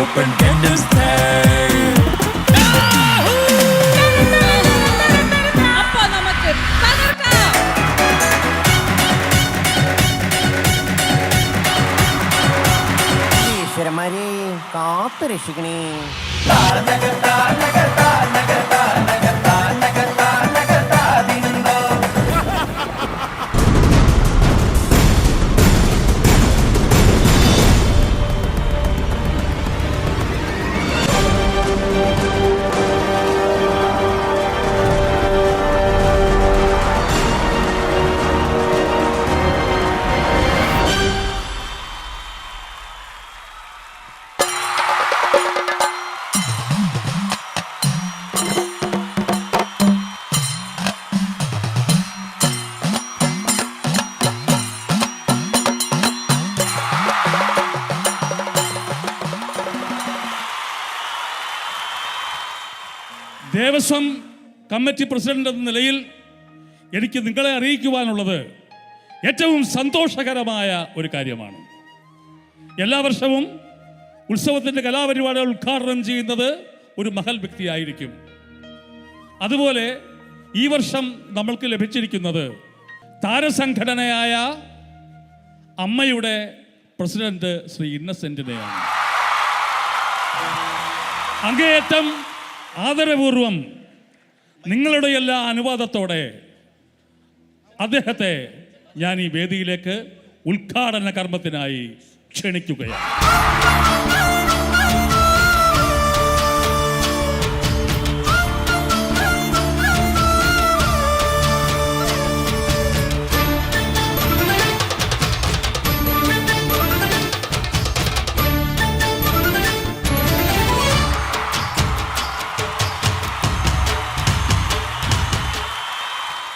Open Gangnam Style. അപ്പൊ നമുക്ക് തകർക്കാം. ഈശ്വരന്മാരെ കാത്തു രക്ഷിക്കണേ. ദേവസ്വം കമ്മിറ്റി പ്രസിഡന്റ് എന്ന നിലയിൽ എനിക്ക് നിങ്ങളെ അറിയിക്കുവാനുള്ളത് ഏറ്റവും സന്തോഷകരമായ ഒരു കാര്യമാണ്. എല്ലാ വർഷവും ഉത്സവത്തിൻ്റെ കലാപരിപാടികൾ ഉദ്ഘാടനം ചെയ്യുന്നത് ഒരു മഹൽ വ്യക്തിയായിരിക്കും. അതുപോലെ ഈ വർഷം നമ്മൾക്ക് ലഭിച്ചിരിക്കുന്നത് താരസംഘടനയായ അമ്മയുടെ പ്രസിഡന്റ് ശ്രീ ഇന്നസെന്റിനെയാണ്. അങ്ങേയറ്റം ആദരപൂർവം നിങ്ങളുടെ എല്ലാ അനുവാദത്തോടെ അദ്ദേഹത്തെ ഞാൻ ഈ വേദിയിലേക്ക് ഉദ്ഘാടന കർമ്മത്തിനായി ക്ഷണിക്കുകയാണ്.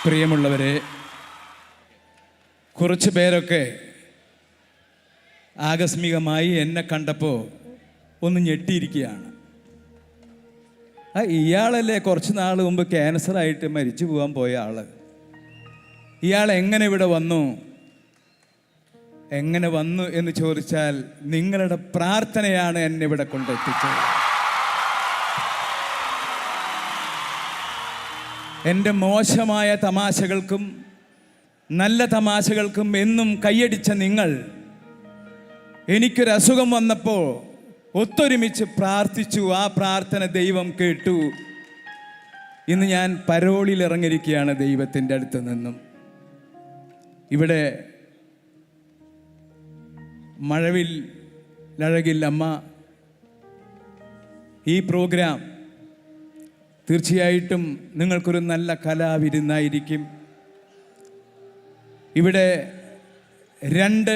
പ്രിയമുള്ളവരെ, കുറച്ച് പേരൊക്കെ ആകസ്മികമായി എന്നെ കണ്ടപ്പോൾ ഒന്ന് ഞെട്ടിയിരിക്കുകയാണ്. ഇയാളല്ലേ കുറച്ച് നാൾ മുമ്പ് ക്യാൻസറായിട്ട് മരിച്ചു പോകാൻ പോയ ആൾ. ഇയാൾ എങ്ങനെ ഇവിടെ വന്നു എന്ന് ചോദിച്ചാൽ നിങ്ങളുടെ പ്രാർത്ഥനയാണ് എന്നെ ഇവിടെ കൊണ്ടെത്തിച്ചത്. എൻ്റെ മോശമായ തമാശകൾക്കും നല്ല തമാശകൾക്കും എന്നും കൈയടിച്ച നിങ്ങൾ എനിക്കൊരസുഖം വന്നപ്പോൾ ഒത്തൊരുമിച്ച് പ്രാർത്ഥിച്ചു. ആ പ്രാർത്ഥന ദൈവം കേട്ടു. ഇന്ന് ഞാൻ പരോളിൽ ഇറങ്ങിയിരിക്കുകയാണ് ദൈവത്തിൻ്റെ അടുത്ത് നിന്നും. ഇവിടെ മഴവിൽ അഴകിൽ അമ്മ ഈ പ്രോഗ്രാം തീർച്ചയായിട്ടും നിങ്ങൾക്കൊരു നല്ല കലാവിരുന്നായിരിക്കും. ഇവിടെ രണ്ട്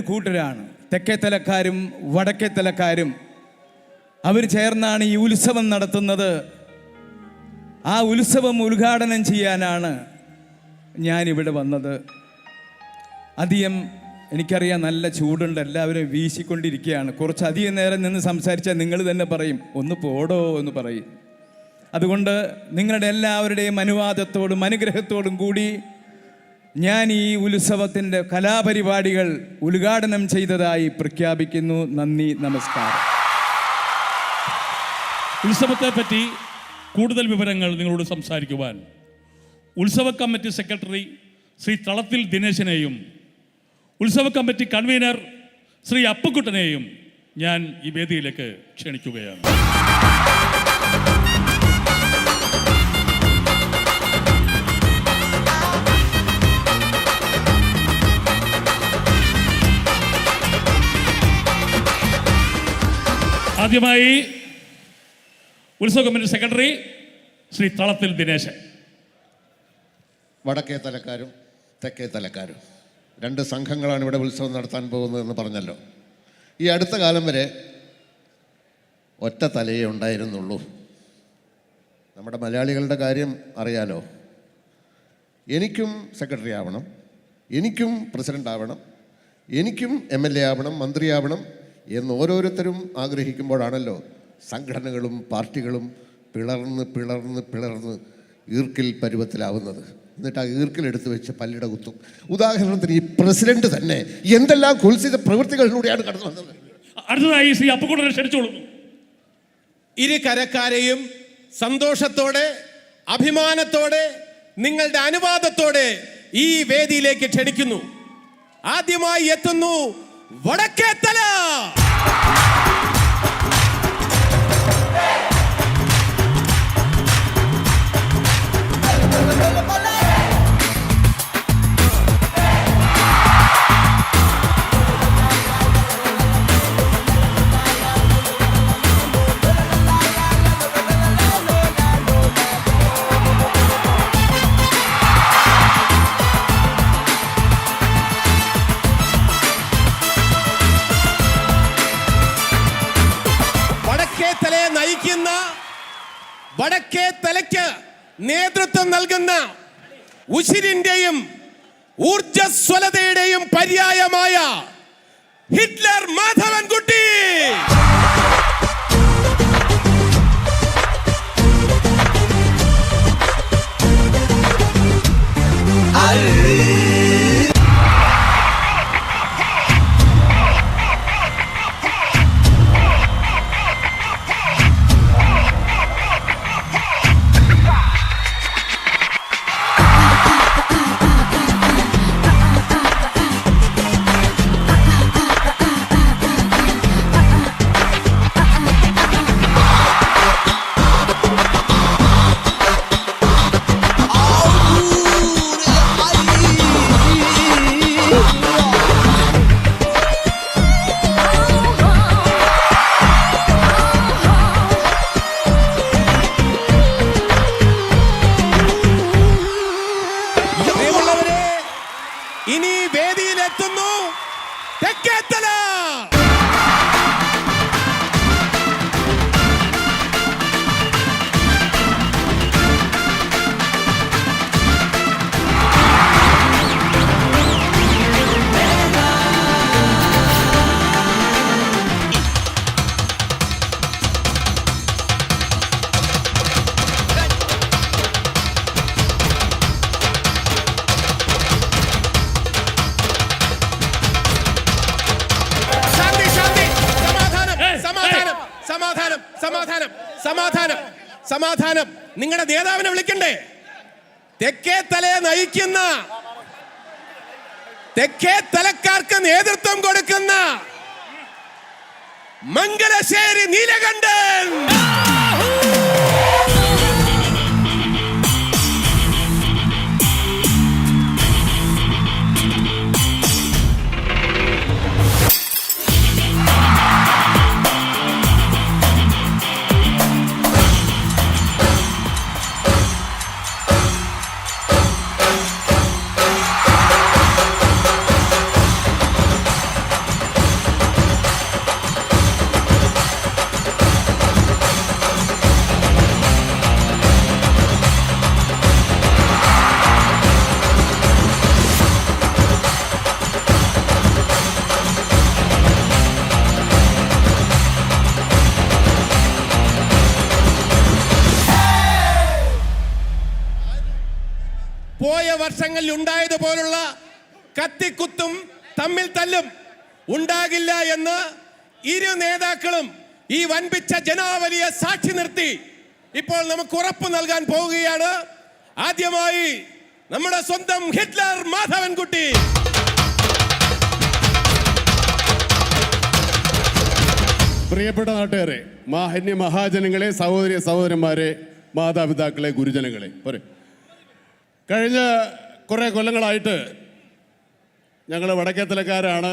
കൂട്ടരാണ്, തെക്കേത്തലക്കാരും വടക്കേത്തലക്കാരും. അവർ ചേർന്നാണ് ഈ ഉത്സവം നടത്തുന്നത്. ആ ഉത്സവം ഉദ്ഘാടനം ചെയ്യാനാണ് ഞാനിവിടെ വന്നത്. അധികം എനിക്കറിയാം നല്ല ചൂടുണ്ട്, എല്ലാവരും വീശിക്കൊണ്ടിരിക്കുകയാണ്. കുറച്ചധികം നേരം നിന്ന് സംസാരിച്ചാൽ നിങ്ങൾ തന്നെ പറയും ഒന്ന് പോടോ എന്ന് പറയും. അതുകൊണ്ട് നിങ്ങളുടെ എല്ലാവരുടെയും അനുവാദത്തോടും അനുഗ്രഹത്തോടും കൂടി ഞാൻ ഈ ഉത്സവത്തിൻ്റെ കലാപരിപാടികൾ ഉദ്ഘാടനം ചെയ്തതായി പ്രഖ്യാപിക്കുന്നു. നന്ദി, നമസ്കാരം. ഉത്സവത്തെപ്പറ്റി കൂടുതൽ വിവരങ്ങൾ നിങ്ങളോട് സംസാരിക്കുവാൻ ഉത്സവ കമ്മിറ്റി സെക്രട്ടറി ശ്രീ തളത്തിൽ ദിനേശനെയും ഉത്സവ കമ്മിറ്റി കൺവീനർ ശ്രീ അപ്പുക്കുട്ടനെയും ഞാൻ ഈ വേദിയിലേക്ക് ക്ഷണിക്കുകയാണ്. ആദ്യമായി ഉത്സവ കമ്മിറ്റി സെക്രട്ടറി ശ്രീ തളത്തിൽ ദിനേശൻ. വടക്കേ തലക്കാരും തെക്കേ തലക്കാരും രണ്ട് സംഘങ്ങളാണ് ഇവിടെ ഉത്സവം നടത്താൻ പോകുന്നതെന്ന് പറഞ്ഞല്ലോ. ഈ അടുത്ത കാലം വരെ ഒറ്റ തലയേ ഉണ്ടായിരുന്നുള്ളൂ. നമ്മുടെ മലയാളികളുടെ കാര്യം അറിയാലോ. എനിക്കും സെക്രട്ടറി ആവണം, എനിക്കും പ്രസിഡൻ്റ് ആവണം, എനിക്കും MLA ആവണം, മന്ത്രിയാവണം എന്ന് ഓരോരുത്തരും ആഗ്രഹിക്കുമ്പോഴാണല്ലോ സംഘടനകളും പാർട്ടികളും പിളർന്ന് ഈർക്കിൽ പരുവത്തിലാവുന്നത്. എന്നിട്ട് ആ ഈർക്കിലെടുത്ത് വെച്ച് പല്ലിട കുത്തും. ഉദാഹരണത്തിന് ഈ പ്രസിഡന്റ് തന്നെ എന്തെല്ലാം കുൽസിത പ്രവൃത്തികളിലൂടെയാണ് കടന്നു വന്നത്. അടുത്തതായി ശ്രീ അപ്പുക്കുട്ടനെ ക്ഷണിച്ചോളുന്നു. ഇരു കരക്കാരെയും സന്തോഷത്തോടെ അഭിമാനത്തോടെ നിങ്ങളുടെ അനുവാദത്തോടെ ഈ വേദിയിലേക്ക് ക്ഷണിക്കുന്നു. ആദ്യമായി എത്തുന്നു വടക്കേത്തല. നയിക്കുന്ന വടക്കേ തലയ്ക്ക് നേതൃത്വം നൽകുന്ന ഉശിരിന്റെയും ഊർജ്ജസ്വലതയുടെയും പര്യായമായ ഹിറ്റ്ലർ മാധവൻകുട്ടി. ഇനി വേദിയിലെത്തുന്നു തെക്കേത്തല. സമാധാനം. നിങ്ങളുടെ നേതാവിനെ വിളിക്കണ്ടേ? തെക്കേത്തലയെ നയിക്കുന്ന, തെക്കേ തലക്കാർക്ക് നേതൃത്വം കൊടുക്കുന്ന മംഗലശ്ശേരി നീലകണ്ഠൻ. പോയ വർഷങ്ങളിൽ ഉണ്ടായതുപോലുള്ള കത്തിക്കുത്തും തമ്മിൽ തല്ലും ഉണ്ടാകില്ല എന്ന് ഇരു നേതാക്കളും ഈ വൻപിച്ച ജനാവലിയെ സാക്ഷി നിർത്തി ഇപ്പോൾ നമുക്ക് ഉറപ്പ് നൽകാൻ പോവുകയാണ്. ആദ്യമായി നമ്മുടെ സ്വന്തം ഹിറ്റ്ലർ മാധവൻകുട്ടി. പ്രിയപ്പെട്ട നാട്ടുകാരെ, മാന്യ മഹാജനങ്ങളെ, സഹോദരി സഹോദരന്മാരെ, മാതാപിതാക്കളെ, ഗുരുജനങ്ങളെ, കഴിഞ്ഞ കുറേ കൊല്ലങ്ങളായിട്ട് ഞങ്ങൾ വടക്കേത്തലക്കാരാണ്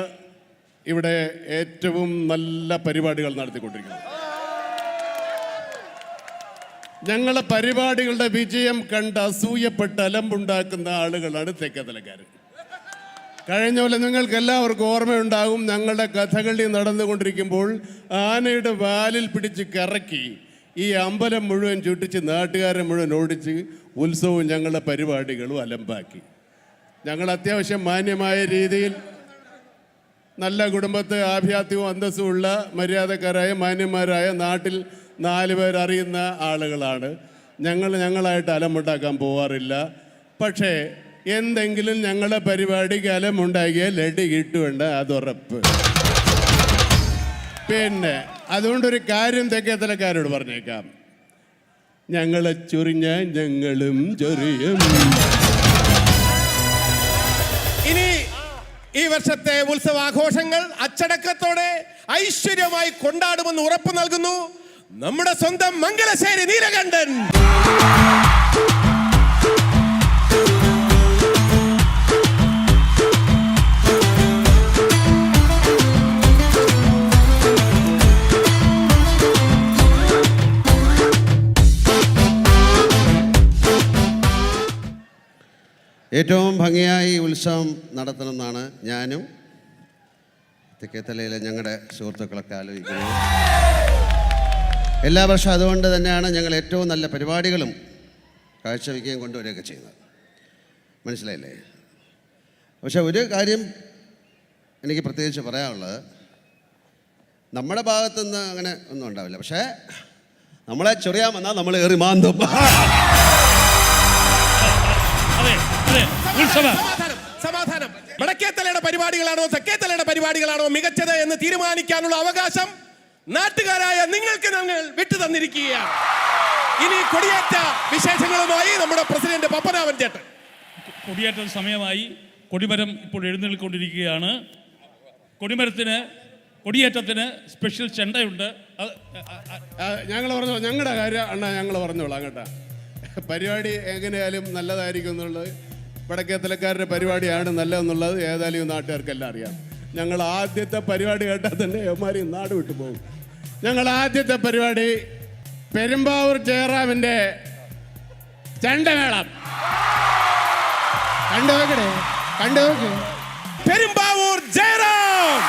ഇവിടെ ഏറ്റവും നല്ല പരിപാടികൾ നടത്തിക്കൊണ്ടിരിക്കുന്നത്. ഞങ്ങളെ പരിപാടികളുടെ വിജയം കണ്ട് അസൂയപ്പെട്ട് അലമ്പുണ്ടാക്കുന്ന ആളുകളാണ് തെക്കേത്തലക്കാർ. കഴിഞ്ഞ പോലെ നിങ്ങൾക്ക് എല്ലാവർക്കും ഓർമ്മയുണ്ടാകും, ഞങ്ങളുടെ കഥകളി നടന്നുകൊണ്ടിരിക്കുമ്പോൾ ആനയുടെ വാലിൽ പിടിച്ച് കറക്കി ഈ അമ്പലം മുഴുവൻ ചുട്ടിച്ച് നാട്ടുകാരെ മുഴുവൻ ഓടിച്ച് ഉത്സവവും ഞങ്ങളുടെ പരിപാടികളും അലമ്പാക്കി. ഞങ്ങൾ അത്യാവശ്യം മാന്യമായ രീതിയിൽ നല്ല കുടുംബത്തെ ആഭ്യാത്യവും അന്തസ്സുമുള്ള മര്യാദക്കാരായ മാന്യന്മാരായ നാട്ടിൽ 4 പേർ അറിയുന്ന ആളുകളാണ്. ഞങ്ങളായിട്ട് അലമ്പുണ്ടാക്കാൻ പോവാറില്ല. പക്ഷേ എന്തെങ്കിലും ഞങ്ങളുടെ പരിപാടിക്ക് അലമുണ്ടാക്കിയാൽ ലഡി കിട്ടുവേണ്ട, അതുറപ്പ്. പിന്നെ അതുകൊണ്ടൊരു കാര്യം തെക്കേത്തലക്കാരോട് പറഞ്ഞേക്കാം, ഞങ്ങളെ ചൊറിഞ്ഞ ഞങ്ങളും ചൊറിയും. ഇനി ഈ വർഷത്തെ ഉത്സവാഘോഷങ്ങൾ അച്ചടക്കത്തോടെ ഐശ്വര്യമായി കൊണ്ടാടുമെന്ന് ഉറപ്പ് നൽകുന്നു നമ്മുടെ സ്വന്തം മംഗലശ്ശേരി നീലകണ്ഠൻ. ഏറ്റവും ഭംഗിയായി ഉത്സവം നടത്തണമെന്നാണ് ഞാനും തെക്കേത്തലയിലെ ഞങ്ങളുടെ സുഹൃത്തുക്കളൊക്കെ ആലോചിക്കുന്നത്. എല്ലാ വർഷവും അതുകൊണ്ട് തന്നെയാണ് ഞങ്ങൾ ഏറ്റവും നല്ല പരിപാടികളും കാഴ്ചവെക്കുകയും കൊണ്ടുവരികയൊക്കെ ചെയ്യുന്നത്. മനസ്സിലായില്ലേ? പക്ഷെ ഒരു കാര്യം എനിക്ക് പ്രത്യേകിച്ച് പറയാനുള്ളത്, നമ്മുടെ ഭാഗത്തുനിന്ന് അങ്ങനെ ഒന്നും ഉണ്ടാവില്ല. പക്ഷേ നമ്മളെ ചൊറിയാൻ വന്നാൽ നമ്മൾ ഏറി മാന്തും. സമാധാനം. വടക്കേത്തലയുടെ പരിപാടികളാണോ തെക്കേത്തലയുടെ പരിപാടികളാണോ മികച്ചത് എന്ന് തീരുമാനിക്കാനുള്ള അവകാശം നാട്ടുകാരായ നിങ്ങൾക്ക് ഞങ്ങൾ വിട്ടു തന്നിരിക്കുകയാണ്. ഇനി കൊടിയേറ്റ വിശേഷങ്ങളുമായി നമ്മുടെ പ്രസിഡന്റ് പപ്പനാവൻ ചേട്ടൻ. കൊടിയേറ്റ സമയമായി. കൊടിമരം ഇപ്പോൾ എഴുന്നള്ളിക്കൊണ്ടിരിക്കുകയാണ്. കൊടിയേറ്റത്തിന് സ്പെഷ്യൽ ചെണ്ടയുണ്ട്. ഞങ്ങൾ പറഞ്ഞു, ഞങ്ങളുടെ കാര്യം അണ്ണാ ഞങ്ങൾ പറഞ്ഞോളാം കേട്ടാ. പരിപാടി എങ്ങനെയായാലും നല്ലതായിരിക്കും എന്നുള്ളത്, വടക്കേത്തലക്കാരുടെ പരിപാടിയാണ് നല്ലതെന്നുള്ളത് ഏതായാലും നാട്ടുകാർക്കെല്ലാം അറിയാം. ഞങ്ങൾ ആദ്യത്തെ പരിപാടി കേട്ടാൽ തന്നെ എമാരി നാട് വിട്ടു പോകും. ഞങ്ങൾ ആദ്യത്തെ പരിപാടി പെരുമ്പാവൂർ ജയറാമിൻ്റെ ചെണ്ടമേളം കണ്ടു. പെരുമ്പാവൂർ ജയറാം.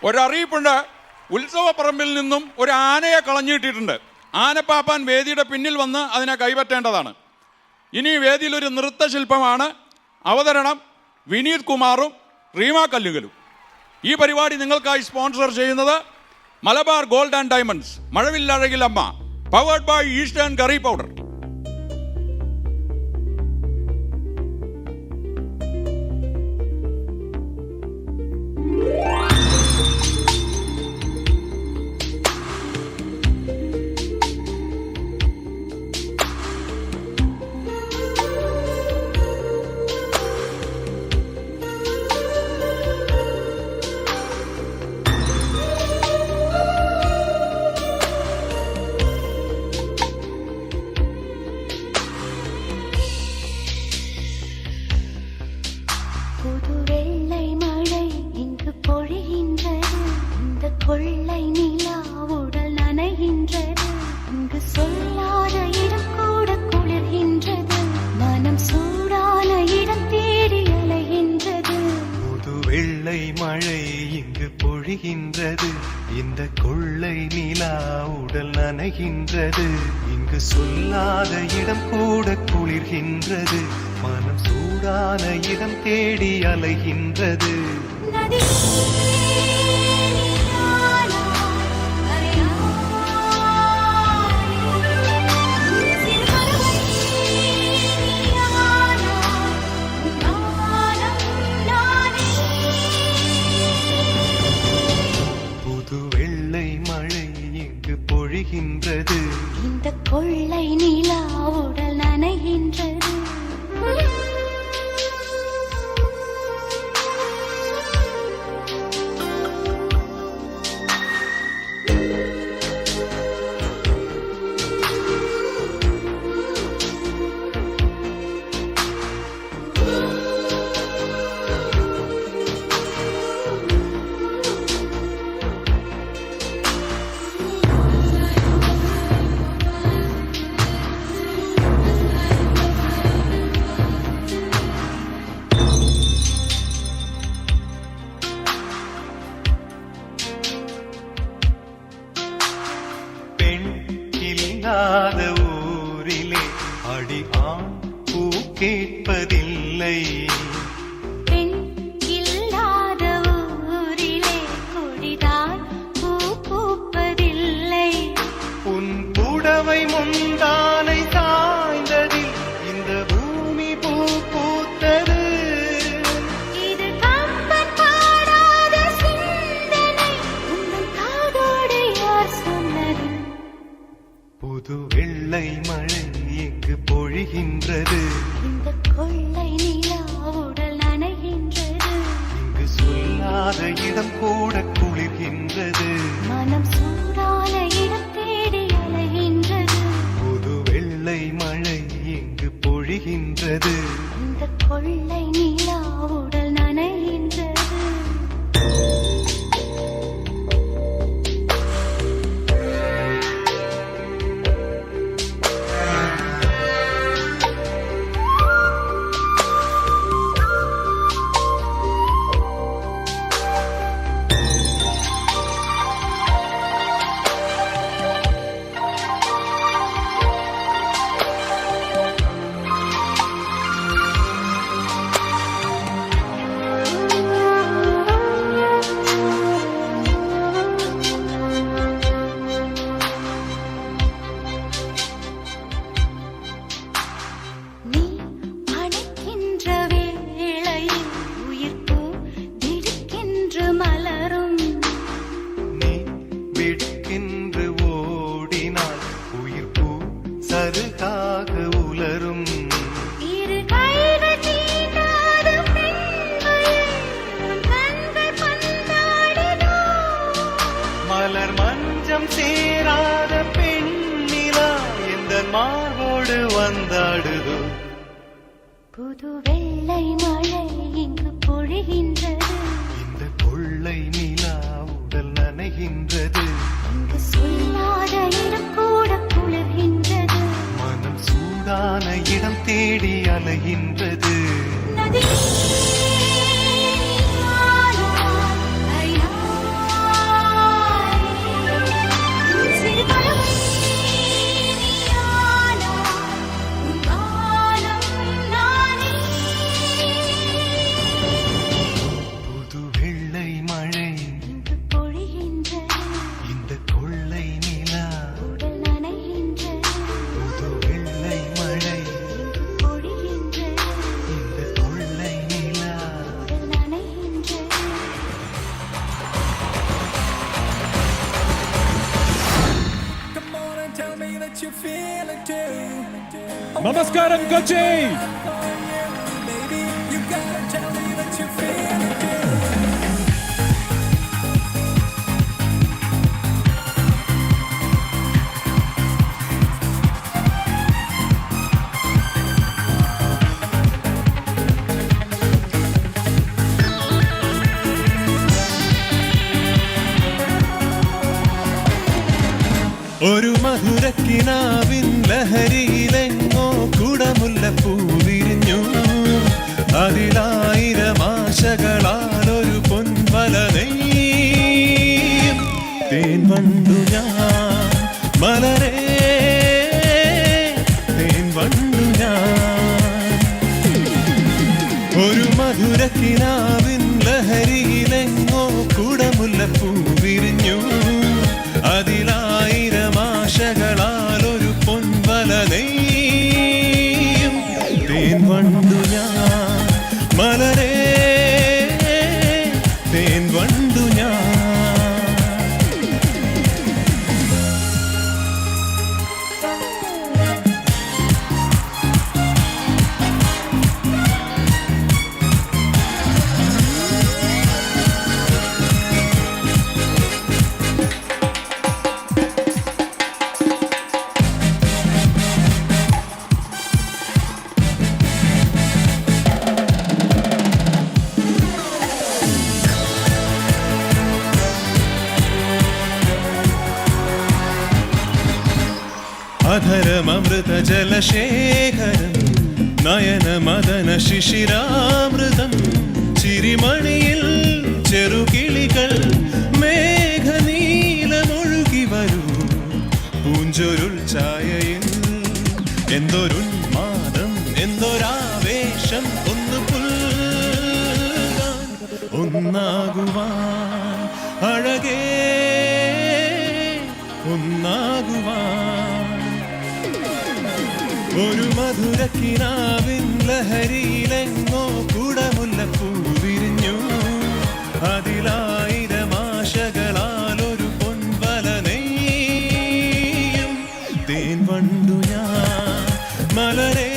ഒരറിയിപ്പുണ്ട്. ഉത്സവപ്പറമ്പിൽ നിന്നും ഒരു ആനയെ കളഞ്ഞിട്ടിട്ടുണ്ട്. ആനപ്പാപ്പാൻ വേദിയുടെ പിന്നിൽ വന്ന് അതിനെ കൈപ്പറ്റേണ്ടതാണ്. ഇനി വേദിയിൽ ഒരു നൃത്തശില്പമാണ്. അവതരണം വിനീത് കുമാറും റീമ കല്ലുകലും. ഈ പരിപാടി നിങ്ങൾക്കായി സ്പോൺസർ ചെയ്യുന്നത് മലബാർ ഗോൾഡ് ആൻഡ് ഡയമണ്ട്സ്, മഴവില്ലഴകിൽ അമ്മ, powered by eastern curry powder. பொழிகின்றது இந்த கொள்ளை நிலா உடல் நனைகின்றது இங்கு சொல்லாத இடம் கூட குளிர்கின்றது மனம் சூடான இடம் தேடி அலைகின்றது பொழிகின்றது இந்த கொள்ளை நிலா உடல் நனைகின்றது ஊரிலே அடி ஆண் பூ கேட்பதில்லை பெண் இல்லாத ஊரிலே கொடிதான் பூ பூப்பதில்லை உன் புடவை முந்தானை சாய்ந்ததில் இந்த பூமி பூ பூத்தது இது கம்பன் பாடாத சிந்தனை உங்கள் காதோடு யார் சொன்னது புது வெள்ளை மழை எங்கு பொழிகின்றது இந்த கொள்ளை நிலா உடல் நனைகின்றது இங்கு சொல்லாத இடம் கூட குளிர்கின்றது மனம் சூடான இடம் தேடி அலைகின்றது புது வெள்ளை மழை எங்கு பொழிகின்றது இந்த கொள்ளை நிலா உடல் நனைகின்றது சருகாக உலரும் இரு கைகள் தீண்டாத பெண்கள் கண்கள் பந்தாடுதோ மலர் மஞ்சம் சேராத பெண்ணிலா எந்த மார்போடு வந்தாடுதோ புது வெள்ளை மழை இங்கு பொழிகின்றது இந்த கொள்ளை நிலா உடல் நனைகின்றது இங்கு சொல்லாத இடம் கூட குளிர்கின்றது மனம் சூடான இடம் தேடி அலைகின்றது புது வெள்ளை மழை இங்கு பொழிகின்றது இந்த கொள்ளை நிலா உடல் நனைகின்றது புது வெள்ளை மழை இங்கு பொழிகின்றது இந்த கொள்ளை நிலா உடல் நனைகின்றது Come on and tell me that you feel it too. നമസ്കാരം Kochi. Baby, you gotta tell me that you feel it too. ഒരു മധുരക്കിനാവിൻ ലഹരിയിലെങ്ങോ കുടമുല്ലപ്പൂ വിരിഞ്ഞു അതിലായിരം ആശകളാൽ ഒരു പൊൻവല നെയ്യ് തേൻ വണ്ടു ഞാൻ മലരേ തേൻ വണ്ടു ഞാൻ ഒരു മധുരക്കിനാവിൻ ലഹരിയിലെങ്ങോ കുടമുല്ലപ്പൂ വിരിഞ്ഞു അതിലായിരം ആശകളാൽ ഒരു പൊൻവല നെയ്യും തേൻ വണ്ടു ഞാൻ മലരേ തേൻ വണ്ടു ഞാൻ അധരമൃത ജലശേഖരം നയനമദന ശിശിരാമൃതം ചിരിമണിയിൽ ചെറുകിളികൾ മേഘനീലമൊഴുകി വരൂ പൂഞ്ചൊരുൾ ഛായയിൽ എന്തൊരുന്മാദം എന്തൊരാവേശം ഒന്ന് പുൽകാൻ ഒന്നാകുവാൻ അഴകേ ഒന്നാകുവാൻ ഒരു മധുരക്കിനാവിൻ ലഹരിയിലെങ്ങോ കുടമുല്ലപ്പൂ വിരിഞ്ഞു അതിലായിരം ആശകളാൽ ഒരു പൊൻവല നെയ്യും തേൻ വണ്ടു ഞാൻ മലരേ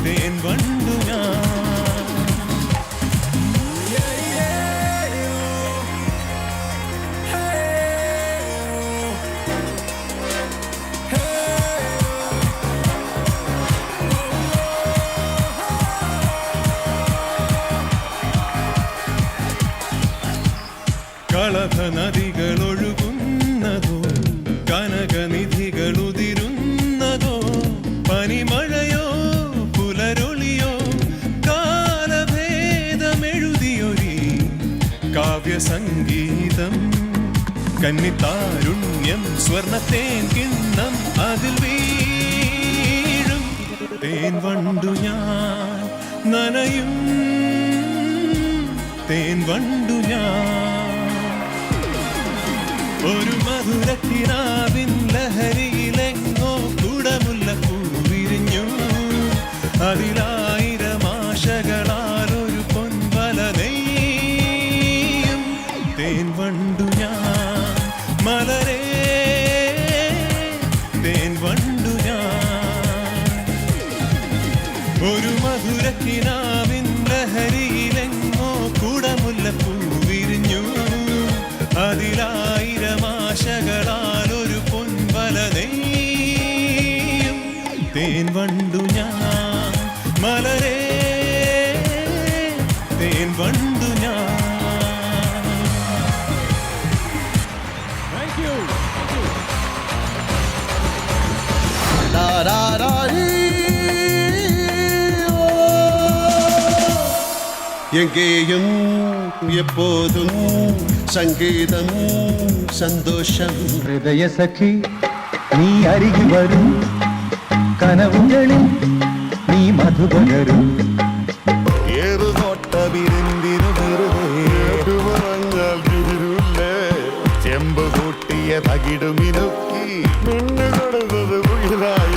തേൻ വണ്ടു ഞാൻ കളഭ നദികളൊഴുകുന്നതോ കനകനിധികളുതിരുന്നതോ പനിമഴയോ പുലരൊളിയോ കാലഭേദമെഴുതിയൊരി കാവ്യസംഗീതം കന്നിത്താരുണ്യം സ്വർണത്തേൻ കിണ്ണം അതിൽ വീഴും തേൻ വണ്ടു ഞാൻ നനയും തേൻ വണ്ടു ഞാൻ ഒരു മധുരക്കിനാവിൻ ലഹരിയിലെങ്ങോ കുടമുല്ലപ്പൂ വിരിഞ്ഞു അതിലായിരം ആശകളാൽ ഒരു പൊൻവല നെയ്യും തേൻ വണ്ടു ഞാൻ മലരേ തേൻ വണ്ടു ഞാൻ ഒരു മധുരക്കിനാവിൻ ലഹരിയിലെങ്ങോ കുടമുല്ലപ്പൂ വിരിഞ്ഞു അതിലായിരം ആശകളാൽ ഒരു പൊൻവല നെയ്യും തേൻ വണ്ടു ഞാൻ മലരേ തേൻ വണ്ടു ഞാൻ താങ്ക് യു எங்கேயும் எப்போதும் சங்கீதம் சந்தோஷம் ഹൃദയ സഖി നീ അരികി വരൂ കനവുകളിൽ നീ മധുപകരും ഏറുനോട്ട വിരുന്നിനു വെറുതെ ചെമ്പ് കൂട്ടിയ തകിടുമിനുക്കി നിന്നു കൊടുത്തത് മുകിലായ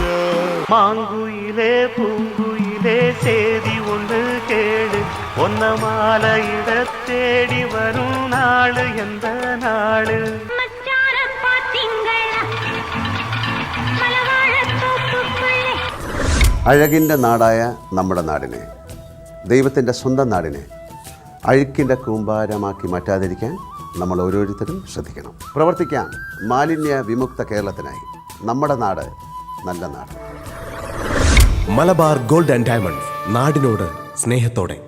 മാങ്കുയിലേ പൂങ്കുയിലേ சேதி ஒன்று கேளு ஒன்ன மாலையிட தேடி வரும் நாளு எந்த நாளு അഴകിൻ്റെ നാടായ നമ്മുടെ നാടിനെ ദൈവത്തിൻ്റെ സ്വന്തം നാടിനെ അഴുക്കിൻ്റെ കൂമ്പാരമാക്കി മാറ്റാതിരിക്കാൻ നമ്മൾ ഓരോരുത്തരും ശ്രദ്ധിക്കണം. പ്രവർത്തിക്കാം മാലിന്യ വിമുക്ത കേരളത്തിനായി. നമ്മുടെ നാട് നല്ല നാട്. മലബാർ ഗോൾഡ് ആൻഡ് ഡയമണ്ട്സ്, നാടിനോട് സ്നേഹത്തോടെ.